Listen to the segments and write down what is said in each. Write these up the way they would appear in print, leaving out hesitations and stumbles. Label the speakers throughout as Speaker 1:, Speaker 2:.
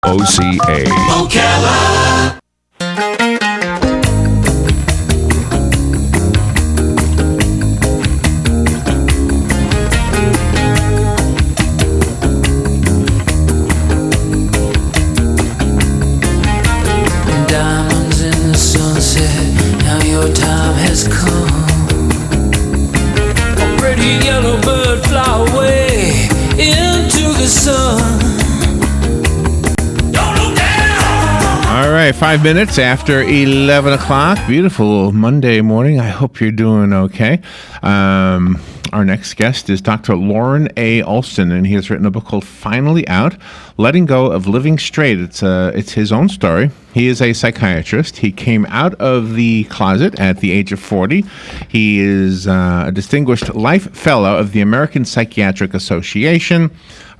Speaker 1: OCA. Ocala.
Speaker 2: Diamonds in the sunset, now your time has come. A pretty yellow bird fly away into the sun.
Speaker 3: All right, 5 minutes after 11 o'clock. Beautiful Monday morning. I hope you're doing okay. Our next guest is Dr. Loren A. Olson, and he has written a book called Finally Out, Letting Go of Living Straight. It's his own story. He is a psychiatrist. He came out of the closet at the age of 40. He is a distinguished life fellow of the American Psychiatric Association,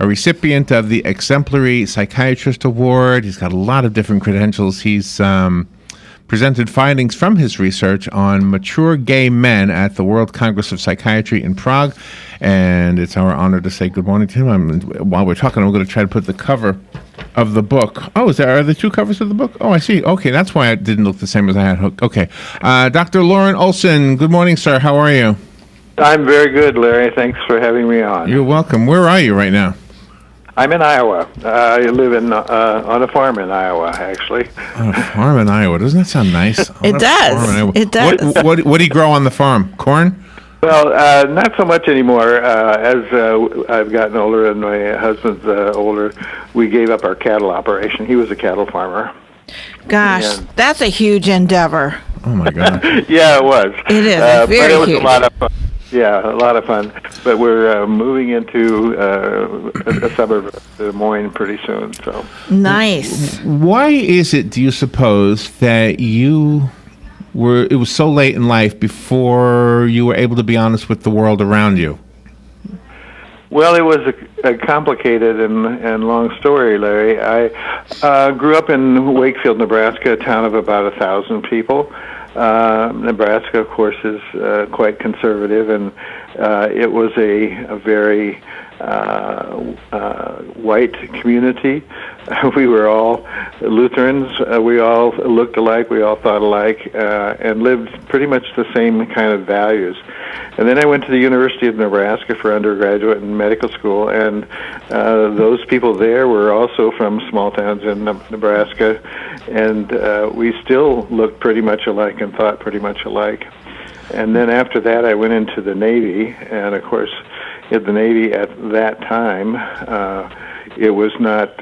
Speaker 3: a recipient of the Exemplary Psychiatrist Award. He's got a lot of different credentials. He's presented findings from his research on mature gay men at the World Congress of Psychiatry in Prague. And it's our honor to say good morning to him. While we're talking, I'm going to try to put the cover of the book. Oh, are there two covers of the book? Oh, I see. Okay, that's why it didn't look the same as I had hooked. Okay. Dr. Loren Olson, good morning, sir. How are you?
Speaker 4: I'm very good, Larry. Thanks for having me on.
Speaker 3: You're welcome. Where are you right now?
Speaker 4: I'm in Iowa. I live on a farm in Iowa, actually.
Speaker 3: On a farm in Iowa. Doesn't that sound nice?
Speaker 5: It does. It does.
Speaker 3: What do you grow on the farm? Corn?
Speaker 4: Well, not so much anymore. As I've gotten older and my husband's older, we gave up our cattle operation. He was a cattle farmer.
Speaker 5: Gosh, that's a huge endeavor.
Speaker 3: Oh, my God.
Speaker 4: Yeah, it was.
Speaker 5: It is
Speaker 4: but
Speaker 5: very
Speaker 4: it was
Speaker 5: huge.
Speaker 4: a lot of fun. Yeah, a lot of fun. But we're moving into a suburb of Des Moines pretty soon. So
Speaker 5: Nice.
Speaker 3: Why is it, do you suppose, that it was so late in life before you were able to be honest with the world around you?
Speaker 4: Well, it was a complicated and long story, Larry. I grew up in Wakefield, Nebraska, a town of about 1,000 people. Nebraska, of course, is quite conservative, and it was a very white community. We were all Lutherans. We all looked alike. We all thought alike, and lived pretty much the same kind of values. And then I went to the University of Nebraska for undergraduate and medical school, and those people there were also from small towns in Nebraska, and we still looked pretty much alike and thought pretty much alike. And then after that, I went into the Navy, and of course, in the Navy at that time, it was not,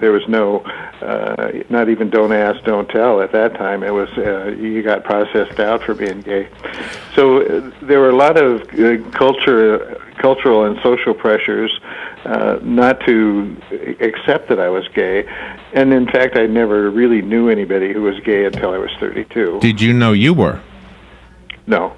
Speaker 4: there was no, not even don't ask, don't tell at that time. It was, you got processed out for being gay. So there were a lot of cultural and social pressures not to accept that I was gay. And in fact, I never really knew anybody who was gay until I was 32.
Speaker 3: Did you know you were?
Speaker 4: No.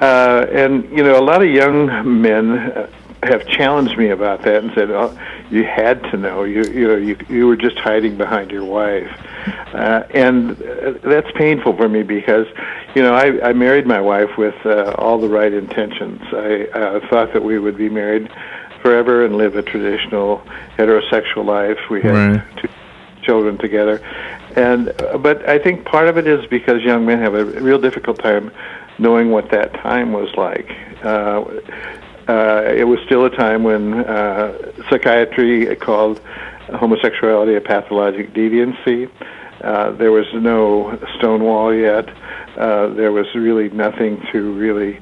Speaker 4: And, you know, a lot of young men have challenged me about that and said, "Oh, you had to know. You were just hiding behind your wife," and that's painful for me because, you know, I married my wife with all the right intentions. I thought that we would be married forever and live a traditional heterosexual life. We had two children together, but I think part of it is because young men have a real difficult time knowing what that time was like. It was still a time when psychiatry called homosexuality a pathologic deviancy. There was no Stonewall yet. There was really nothing to really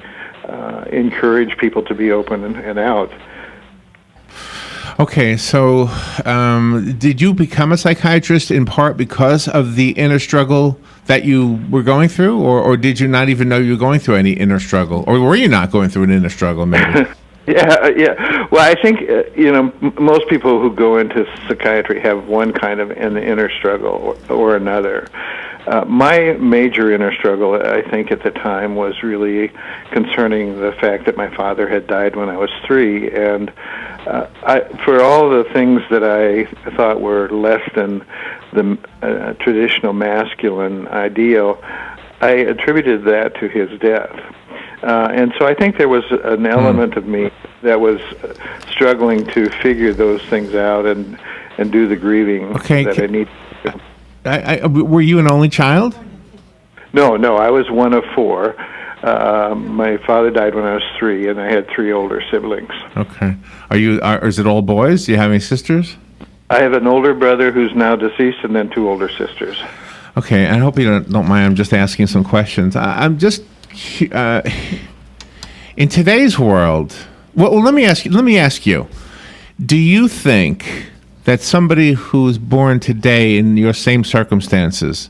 Speaker 4: encourage people to be open and out.
Speaker 3: Okay, so did you become a psychiatrist in part because of the inner struggle that you were going through, or did you not even know you were going through any inner struggle, or were you not going through an inner struggle, maybe?
Speaker 4: Yeah. Well, I think, you know, most people who go into psychiatry have one kind of an inner struggle or another. My major inner struggle, I think, at the time was really concerning the fact that my father had died when I was 3, and for all the things that I thought were less than the traditional masculine ideal, I attributed that to his death. And so I think there was an element of me that was struggling to figure those things out and and do the grieving
Speaker 3: Okay,
Speaker 4: that I need to do.
Speaker 3: Were you an only child?
Speaker 4: No, I was one of 4. My father died when I was 3, and I had 3 older siblings.
Speaker 3: Okay. Is it all boys? Do you have any sisters?
Speaker 4: I have an older brother who's now deceased, and then 2 older sisters.
Speaker 3: Okay, I hope you don't mind. I'm just asking some questions. I'm just in today's world. Well, let me ask you. Do you think that somebody who's born today in your same circumstances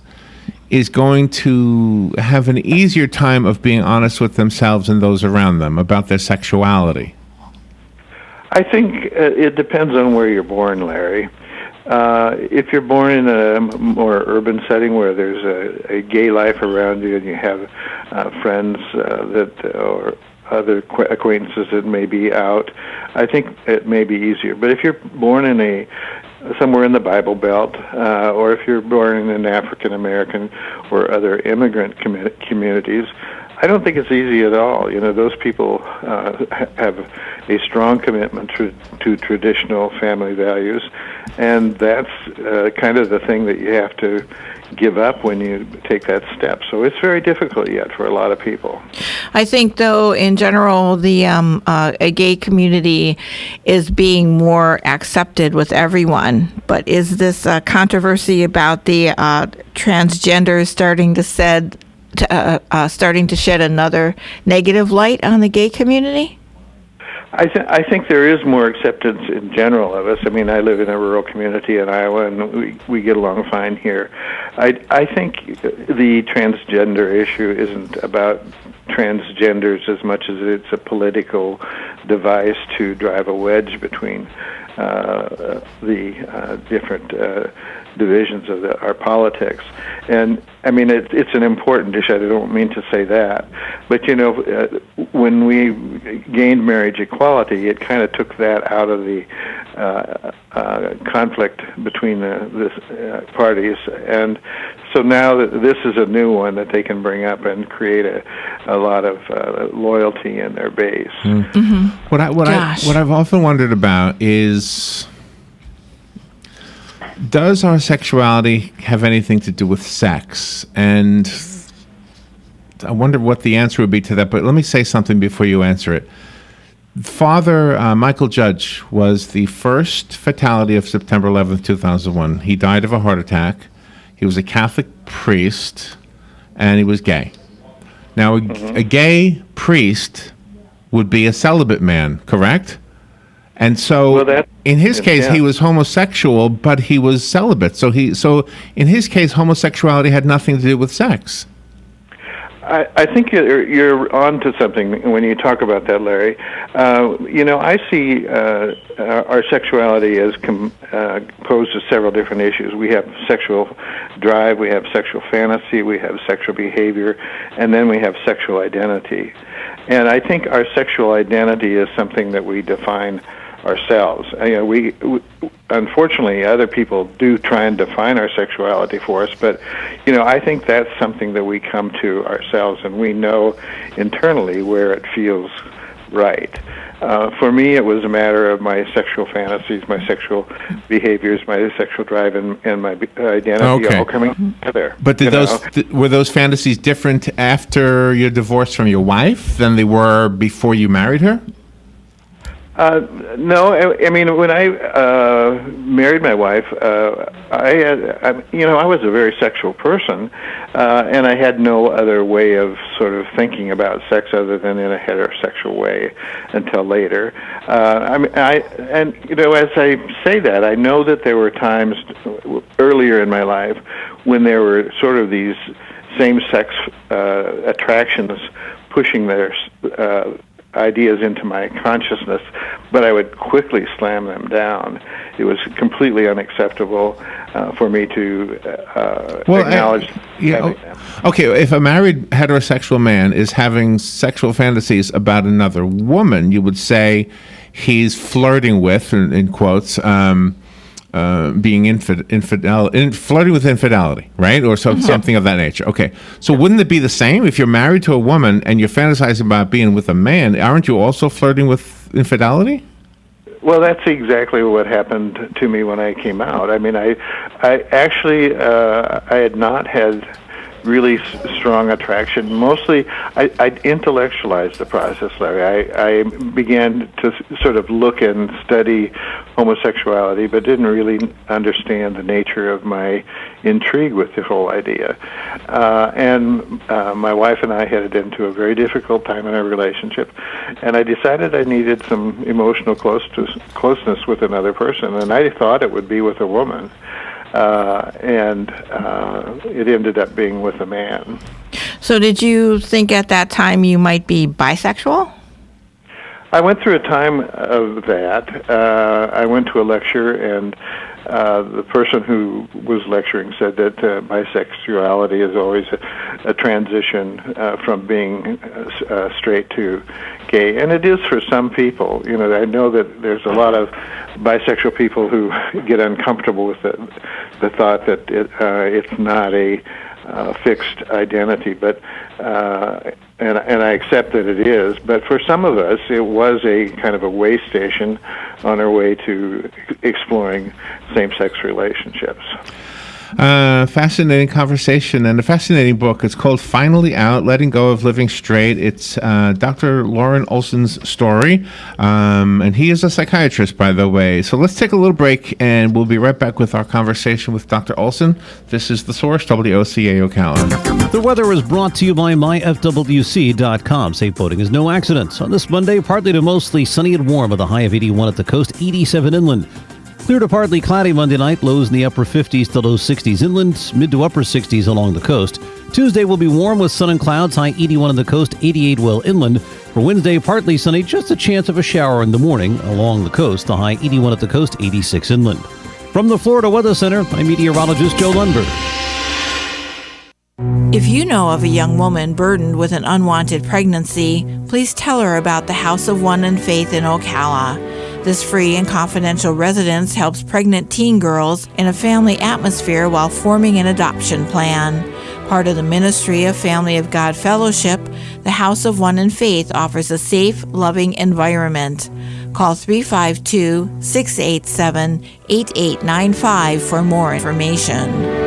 Speaker 3: is going to have an easier time of being honest with themselves and those around them about their sexuality?
Speaker 4: I think it depends on where you're born, Larry. If you're born in a more urban setting where there's a gay life around you and you have friends or other acquaintances that may be out, I think it may be easier. But if you're born in somewhere in the Bible Belt, or if you're born in an African American or other immigrant communities, I don't think it's easy at all. Those people have a strong commitment to traditional family values, and that's kind of the thing that you have to give up when you take that step. So it's very difficult yet for a lot of people.
Speaker 5: I think, though, in general, the a gay community is being more accepted with everyone. But is this controversy about the transgenders starting to shed another negative light on the gay community?
Speaker 4: I think there is more acceptance in general of us. I mean, I live in a rural community in Iowa, and we get along fine here. I think the transgender issue isn't about transgenders as much as it's a political device to drive a wedge between the different divisions of our politics. And I mean, it's an important issue. I don't mean to say that, but when we gained marriage equality, it kind of took that out of the conflict between the parties, and so now this is a new one that they can bring up and create a lot of loyalty in their base.
Speaker 5: Mm-hmm.
Speaker 3: What I've often wondered about is, does our sexuality have anything to do with sex? And I wonder what the answer would be to that, but let me say something before you answer it. Father Michael Judge was the first fatality of September 11th, 2001. He died of a heart attack. He was a Catholic priest, and he was gay. Now, a gay priest would be a celibate man, correct? And so, in his case, he was homosexual, but he was celibate. So in his case, homosexuality had nothing to do with sex.
Speaker 4: I think you're on to something when you talk about that, Larry. I see our sexuality as composed of several different issues. We have sexual drive, we have sexual fantasy, we have sexual behavior, and then we have sexual identity. And I think our sexual identity is something that we define ourselves. We unfortunately, other people do try and define our sexuality for us, but I think that's something that we come to ourselves, and we know internally where it feels right. For me, it was a matter of my sexual fantasies, my sexual behaviors, my sexual drive, and my identity all coming together.
Speaker 3: But were those fantasies different after your divorce from your wife than they were before you married her?
Speaker 4: No, I mean, when I married my wife, I was a very sexual person, and I had no other way of sort of thinking about sex other than in a heterosexual way until later. As I say that, I know that there were times earlier in my life when there were sort of these same-sex attractions pushing their ideas into my consciousness, but I would quickly slam them down. It was completely unacceptable for me to acknowledge them.
Speaker 3: Okay, if a married heterosexual man is having sexual fantasies about another woman, you would say he's flirting with, in quotes, being flirting with infidelity, right? Or something of that nature. Okay. So wouldn't it be the same if you're married to a woman and you're fantasizing about being with a man? Aren't you also flirting with infidelity?
Speaker 4: Well, that's exactly what happened to me when I came out. I mean, I actually I had not had really strong attraction. Mostly, I intellectualized the process, Larry. I began to sort of look and study homosexuality, but didn't really understand the nature of my intrigue with the whole idea. And my wife and I headed into a very difficult time in our relationship, and I decided I needed some emotional closeness with another person, and I thought it would be with a woman. And it ended up being with a man.
Speaker 5: So did you think at that time you might be bisexual?
Speaker 4: I went through a time of that. I went to a lecture, and the person who was lecturing said that bisexuality is always a transition from being straight to gay, and it is for some people. You know, I know that there's a lot of bisexual people who get uncomfortable with the thought that it's not a fixed identity, but and I accept that it is. But for some of us, it was a kind of a way station on our way to exploring same-sex relationships.
Speaker 3: Fascinating conversation and a fascinating book. It's called Finally Out, Letting Go of Living Straight. It's Dr. Loren Olson's story, and he is a psychiatrist, by the way. So let's take a little break, and we'll be right back with our conversation with Dr. Olson. This is The Source, WOCA Ocala.
Speaker 6: The weather is brought to you by myfwc.com. Safe boating is no accident. On this Monday, partly to mostly sunny and warm with a high of 81 at the coast, 87 inland. Clear to partly cloudy Monday night, lows in the upper 50s to low 60s inland, mid to upper 60s along the coast. Tuesday will be warm with sun and clouds, high 81 on the coast, 88 well inland. For Wednesday, partly sunny, just a chance of a shower in the morning along the coast, the high 81 at the coast, 86 inland. From the Florida Weather Center, I'm meteorologist Joe Lundberg.
Speaker 5: If you know of a young woman burdened with an unwanted pregnancy, please tell her about the House of One and Faith in Ocala. This free and confidential residence helps pregnant teen girls in a family atmosphere while forming an adoption plan. Part of the Ministry of Family of God Fellowship, the House of One and Faith offers a safe, loving environment. Call 352-687-8895 for more information.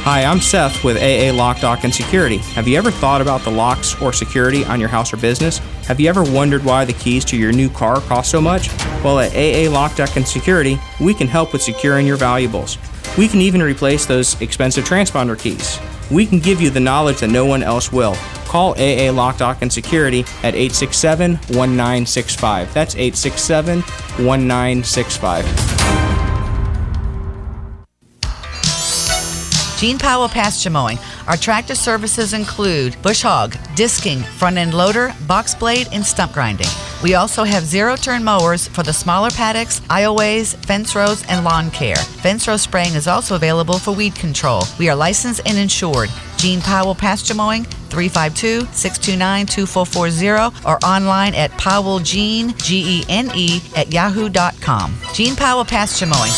Speaker 7: Hi, I'm Seth with AA Lock, Dock, and Security. Have you ever thought about the locks or security on your house or business? Have you ever wondered why the keys to your new car cost so much? Well, at AA Lock, Dock, and Security, we can help with securing your valuables. We can even replace those expensive transponder keys. We can give you the knowledge that no one else will. Call AA Lock, Dock, and Security at 867-1965. That's 867-1965.
Speaker 8: Gene Powell Pasture Mowing. Our tractor services include bush hog, disking, front end loader, box blade, and stump grinding. We also have zero-turn mowers for the smaller paddocks, aisleways, fence rows, and lawn care. Fence row spraying is also available for weed control. We are licensed and insured. Gene Powell Pasture Mowing, 352-629-2440, or online at powellgene, Gene, at yahoo.com. Gene Powell Pasture Mowing.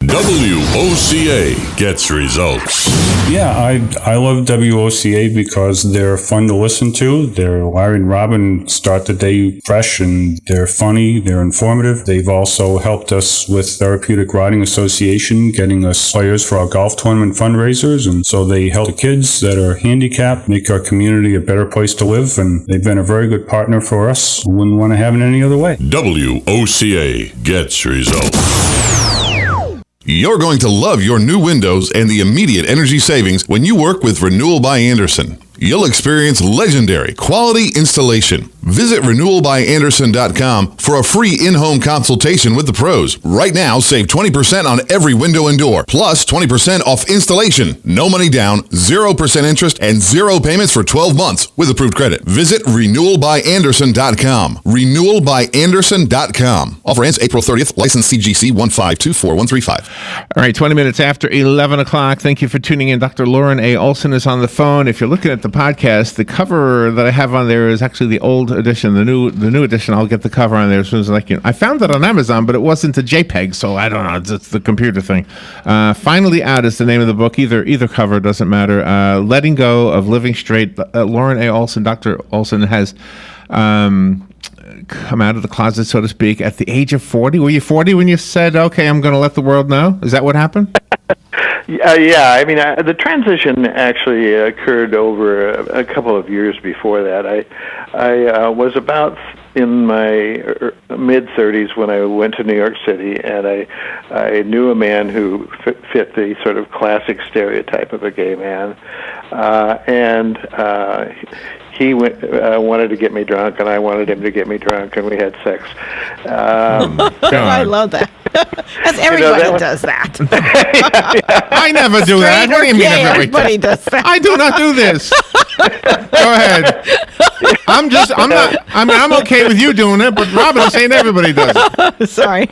Speaker 1: WOCA gets results.
Speaker 9: Yeah, I love WOCA because they're fun to listen to. Larry and Robin start the day fresh, and they're funny, they're informative. They've also helped us with Therapeutic Riding Association, getting us players for our golf tournament fundraisers, and so they help the kids that are handicapped, make our community a better place to live, and they've been a very good partner for us. Wouldn't want to have it any other way.
Speaker 1: WOCA gets results. You're going to love your new windows and the immediate energy savings when you work with Renewal by Andersen. You'll experience legendary quality installation. Visit renewalbyandersen.com for a free in-home consultation with the pros. Right now, save 20% on every window and door, plus 20% off installation. No money down, 0% interest, and 0 payments for 12 months with approved credit. Visit renewalbyandersen.com. Renewalbyandersen.com. Offer ends April 30th. License CGC 1524135.
Speaker 3: All right, 20 minutes after 11 o'clock. Thank you for tuning in. Dr. Loren A. Olson is on the phone. If you're looking at the podcast, the cover that I have on there is actually the old edition, the new edition. I'll get the cover on there as soon as I can. I found it on Amazon, but it wasn't a JPEG, so I don't know. It's the computer thing. Finally Out is the name of the book. Either cover doesn't matter. Letting Go of Living Straight. Loren A. Olson, Dr. Olson has come out of the closet, so to speak, at the age of 40. Were you 40 when you said, "Okay, I'm going to let the world know"? Is that what happened?
Speaker 4: Yeah, I mean, the transition actually occurred over a couple of years before that. I was about in my mid-30s when I went to New York City, and I knew a man who fit the sort of classic stereotype of a gay man, and he wanted to get me drunk, and I wanted him to get me drunk, and we had sex.
Speaker 5: I love that. That's everybody does that.
Speaker 3: I never do that. What do you mean
Speaker 5: everybody does that?
Speaker 3: I do not do this. Go ahead. I'm okay with you doing it, but Robin is saying everybody does it.
Speaker 5: Sorry.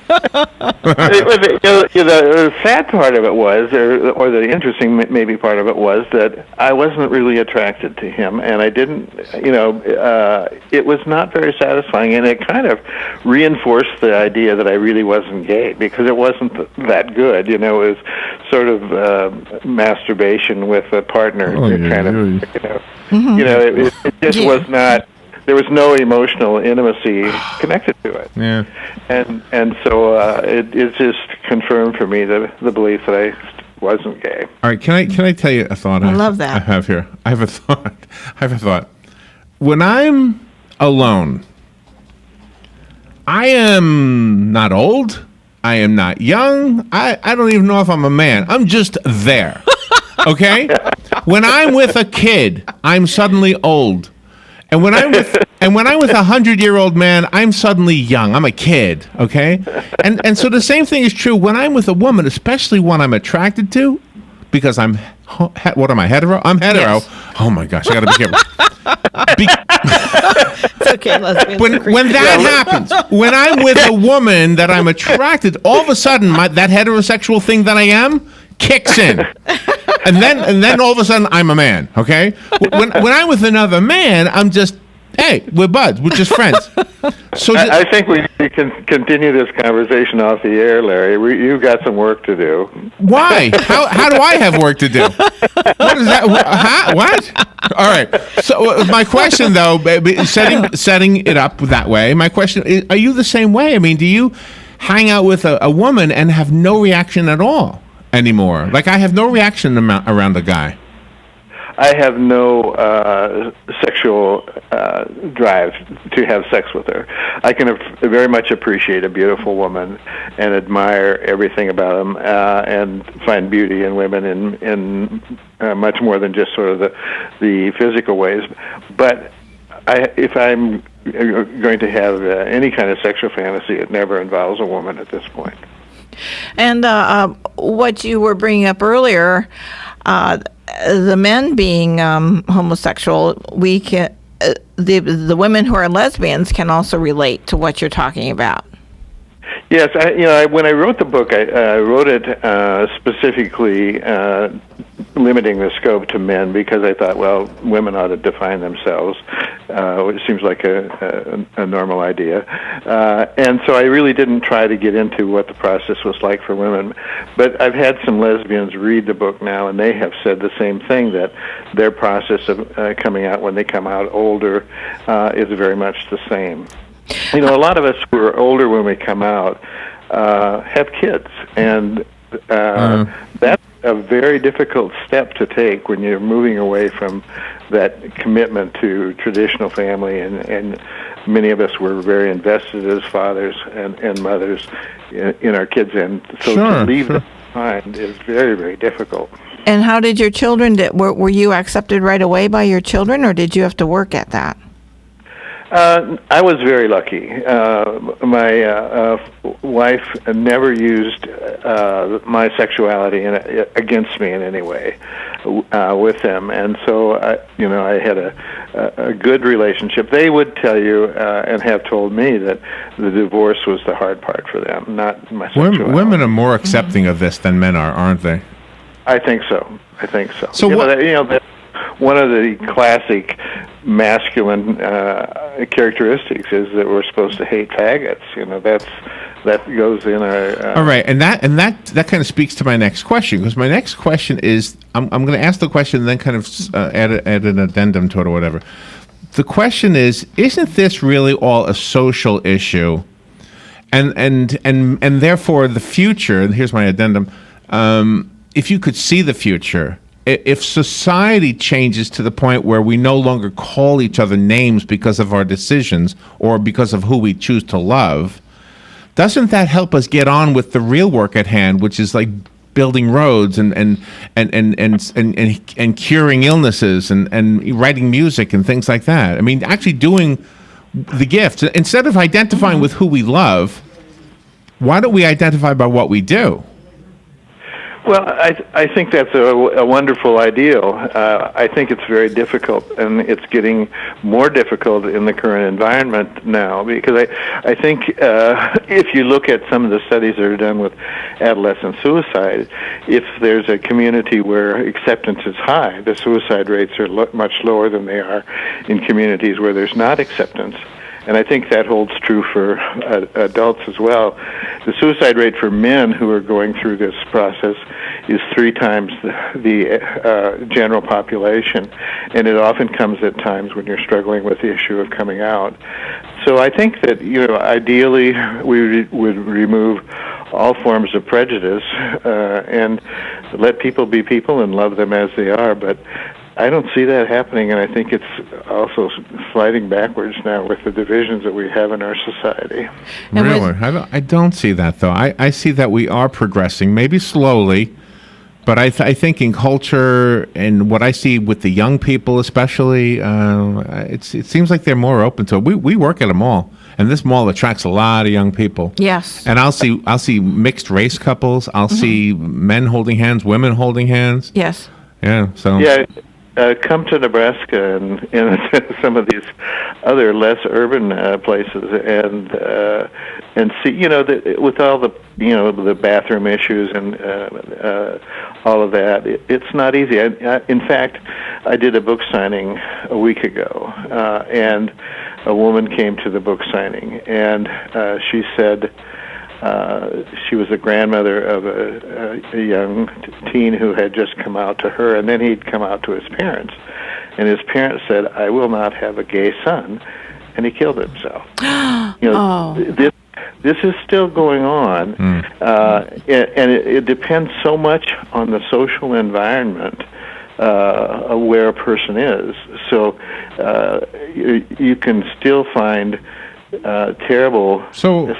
Speaker 4: The sad part of it was, or the interesting maybe part of it was, that I wasn't really attracted to him, and I didn't, it was not very satisfying, and it kind of reinforced the idea that I really wasn't gay, because it wasn't that good. It was sort of masturbation with a partner, it just was not. There was no emotional intimacy connected to it.
Speaker 3: Yeah.
Speaker 4: And so it just confirmed for me the belief that I wasn't gay.
Speaker 3: All right, can I tell you a thought?
Speaker 5: I love that.
Speaker 3: I have here. I have a thought. When I'm alone, I am not old. I am not young. I don't even know if I'm a man. I'm just there. Okay? When I'm with a kid, I'm suddenly old. And when I'm with a 100-year-old man, I'm suddenly young. I'm a kid, okay? And so the same thing is true when I'm with a woman, especially one I'm attracted to, because I'm what am I, hetero? I'm hetero.
Speaker 5: Yes.
Speaker 3: Oh my gosh, I got to be careful.
Speaker 5: It's okay, lesbians.
Speaker 3: When that happens, when I'm with a woman that I'm attracted, all of a sudden that heterosexual thing that I am kicks in. And then all of a sudden I'm a man, okay? When I'm with another man, I'm just, hey, we're buds, we're just friends. So
Speaker 4: I think we can continue this conversation off the air, Larry. You've got some work to do.
Speaker 3: Why? How do I have work to do? What is that? What? All right. So my question, though, setting it up that way, my question is, are you the same way? I mean, do you hang out with a woman and have no reaction at all anymore? Like, I have no reaction around a guy.
Speaker 4: I have no sexual drive to have sex with her. I can very much appreciate a beautiful woman and admire everything about them and find beauty in women in much more than just sort of the physical ways. But if I'm going to have any kind of sexual fantasy, it never involves a woman at this point.
Speaker 5: And what you were bringing up earlier, the men being homosexual, we can the women who are lesbians can also relate to what you're talking about.
Speaker 4: Yes, when I wrote the book, I wrote it specifically limiting the scope to men because I thought, well, women ought to define themselves, which seems like a normal idea. And so I really didn't try to get into what the process was like for women. But I've had some lesbians read the book now, and they have said the same thing, that their process of coming out when they come out older is very much the same. A lot of us who are older when we come out have kids, and that's a very difficult step to take when you're moving away from that commitment to traditional family, and many of us were very invested as fathers and mothers in our kids, and so to leave them behind is very, very difficult.
Speaker 5: And how did your children, were you accepted right away by your children, or did you have to work at that?
Speaker 4: I was very lucky. My wife never used my sexuality against me in any way with them, and so I had a good relationship. They would tell you and have told me that the divorce was the hard part for them, not my sexuality.
Speaker 3: Women are more accepting of this than men are, aren't they?
Speaker 4: I think so.
Speaker 3: So
Speaker 4: one of the classic masculine characteristics is that we're supposed to hate faggots. That goes in our.
Speaker 3: All right, and that kind of speaks to my next question, because my next question is I'm going to ask the question and then kind of add an addendum to it or whatever. The question is, isn't this really all a social issue, and therefore the future? And here's my addendum: if you could see the future. If society changes to the point where we no longer call each other names because of our decisions or because of who we choose to love, doesn't that help us get on with the real work at hand, which is like building roads and curing illnesses and writing music and things like that? I mean, actually doing the gift. Instead of identifying with who we love, why don't we identify by what we do?
Speaker 4: Well, I think that's a wonderful ideal. I think it's very difficult, and it's getting more difficult in the current environment now, because I think if you look at some of the studies that are done with adolescent suicide, if there's a community where acceptance is high, the suicide rates are much lower than they are in communities where there's not acceptance. And I think that holds true for adults as well. The suicide rate for men who are going through this process is 3 times the general population, and it often comes at times when you're struggling with the issue of coming out. So I think that, ideally we would remove all forms of prejudice and let people be people and love them as they are, but I don't see that happening, and I think it's also sliding backwards now with the divisions that we have in our society.
Speaker 3: Really? I don't see that, though. I see that we are progressing, maybe slowly, but I think in culture and what I see with the young people especially, it seems like they're more open to it. We work at a mall, and this mall attracts a lot of young people.
Speaker 5: Yes.
Speaker 3: And I'll see mixed race couples. I'll see men holding hands, women holding hands.
Speaker 5: Yes.
Speaker 3: Yeah. So.
Speaker 4: Yeah. Come to Nebraska and some of these other less urban places and see, with all the the bathroom issues and all of that, it's not easy. In fact, I did a book signing a week ago, and a woman came to the book signing, and she said. She was the grandmother of a young teen who had just come out to her, and then he'd come out to his parents. And his parents said, "I will not have a gay son," and he killed himself. This is still going on, and it depends so much on the social environment where a person is. So you can still find terrible.
Speaker 3: So.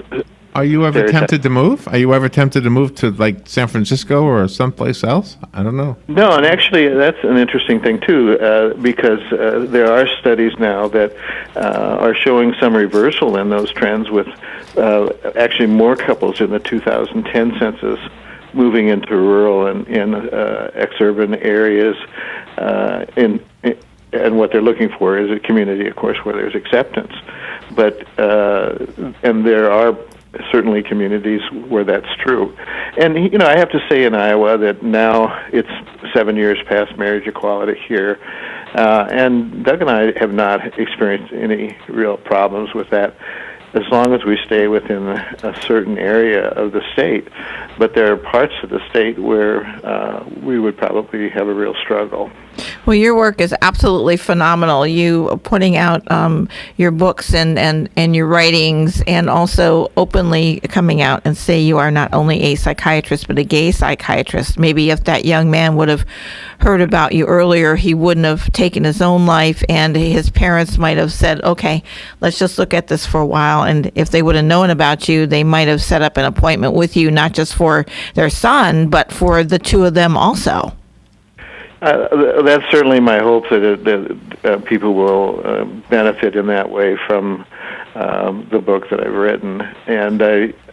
Speaker 3: Are you ever tempted to move? Are you ever tempted to move to like San Francisco or someplace else? I don't know.
Speaker 4: No, and actually that's an interesting thing too, because there are studies now that are showing some reversal in those trends with actually more couples in the 2010 census moving into rural and exurban areas, and what they're looking for is a community, of course, where there's acceptance. But and there are certainly communities where that's true. And, I have to say in Iowa that now it's 7 years past marriage equality here, and Doug and I have not experienced any real problems with that as long as we stay within a certain area of the state. But there are parts of the state where we would probably have a real struggle.
Speaker 5: Well, your work is absolutely phenomenal. You putting out your books and your writings, and also openly coming out and say you are not only a psychiatrist, but a gay psychiatrist. Maybe if that young man would have heard about you earlier, he wouldn't have taken his own life, and his parents might have said, okay, let's just look at this for a while. And if they would have known about you, they might have set up an appointment with you, not just for their son, but for the two of them also.
Speaker 4: That's certainly my hope that people will benefit in that way from the book that I've written. And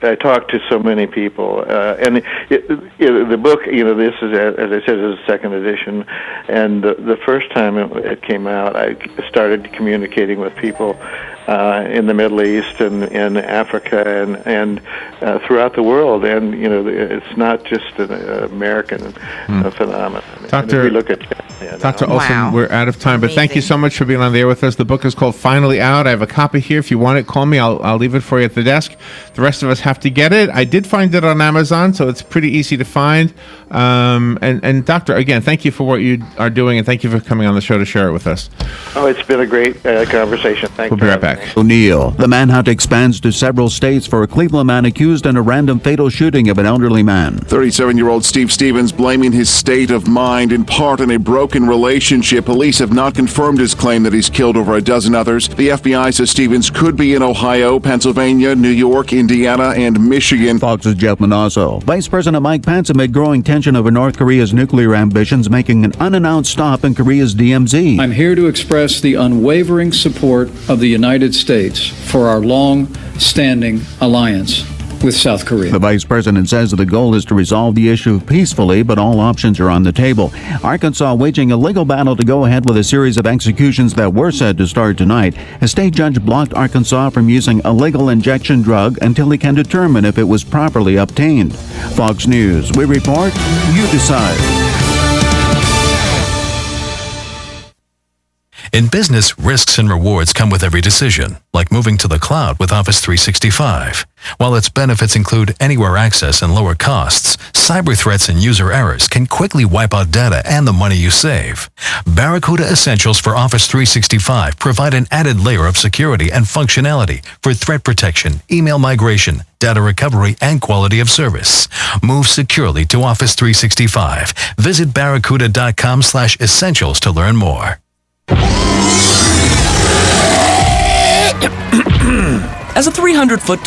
Speaker 4: I talked to so many people. And the book, this is, as I said, is a second edition. And the first time it came out, I started communicating with people in the Middle East and in Africa and throughout the world, and it's not just an American phenomenon.
Speaker 3: Dr.
Speaker 4: And if we look at
Speaker 3: Dr. Olson,
Speaker 5: Wow.
Speaker 3: we're out of time, but thank you
Speaker 5: Amazing.
Speaker 3: so much for being on the air with us. The book is called Finally Out. I have a copy here. If you want it, call me. I'll leave it for you at the desk. The rest of us have to get it. I did find it on Amazon, so it's pretty easy to find. And Doctor, again, thank you for what you are doing, and thank you for coming on the show to share it with us.
Speaker 4: Oh, it's been a great conversation. Thank you.
Speaker 3: We'll be right back.
Speaker 10: O'Neill. The manhunt expands to several states for a Cleveland man accused in a random fatal shooting of an elderly man.
Speaker 11: 37-year-old Steve Stevens blaming his state of mind in part on a broken relationship. Police have not confirmed his claim that he's killed over a dozen others. The FBI says Stevens could be in Ohio, Pennsylvania, New York, Indiana, and Michigan.
Speaker 10: Fox's Jeff Manasso. Vice President Mike Pence amid growing tension over North Korea's nuclear ambitions making an unannounced stop in Korea's DMZ.
Speaker 12: I'm here to express the unwavering support of the United States for our long-standing alliance with South Korea.
Speaker 10: The vice president says the goal is to resolve the issue peacefully, but all options are on the table. Arkansas waging a legal battle to go ahead with a series of executions that were set to start tonight. A state judge blocked Arkansas from using a legal injection drug until he can determine if it was properly obtained. Fox News. We report, you decide.
Speaker 13: In business, risks and rewards come with every decision, like moving to the cloud with Office 365. While its benefits include anywhere access and lower costs, cyber threats and user errors can quickly wipe out data and the money you save. Barracuda Essentials for Office 365 provide an added layer of security and functionality for threat protection, email migration, data recovery, and quality of service. Move securely to Office 365. Visit barracuda.com/essentials to learn more.
Speaker 14: As a 300-foot